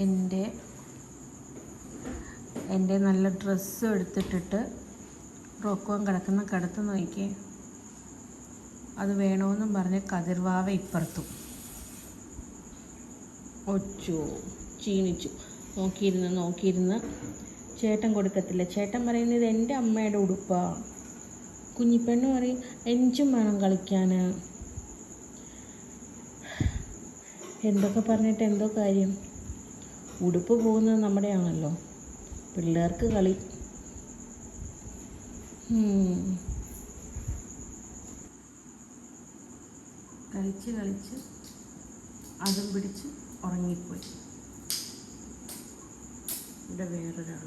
എൻ്റെ നല്ല ഡ്രസ്സും എടുത്തിട്ടിട്ട് റോക്കോൻ കിടക്കുന്ന കിടത്ത് നോക്കി. അത് വേണമെന്നും പറഞ്ഞ് കതിർവാവ ഇപ്പുറത്തും. ഒച്ചോ ക്ഷീണിച്ചു. നോക്കിയിരുന്ന് ചേട്ടൻ കൊടുക്കത്തില്ല. ചേട്ടൻ പറയുന്നത് എൻ്റെ അമ്മയുടെ ഉടുപ്പാണ്. കുഞ്ഞിപ്പെണ്ണ് പറയും എനിക്കും വേണം കളിക്കാൻ. എന്തൊക്കെ പറഞ്ഞിട്ട് എന്തോ കാര്യം. ഉടുപ്പ് പോകുന്നത് നമ്മുടെ ആണല്ലോ. പിള്ളേർക്ക് കളി. കളിച്ച് അതും പിടിച്ച് ഉറങ്ങിപ്പോയി. ഇവിടെ വേറൊരാൾ.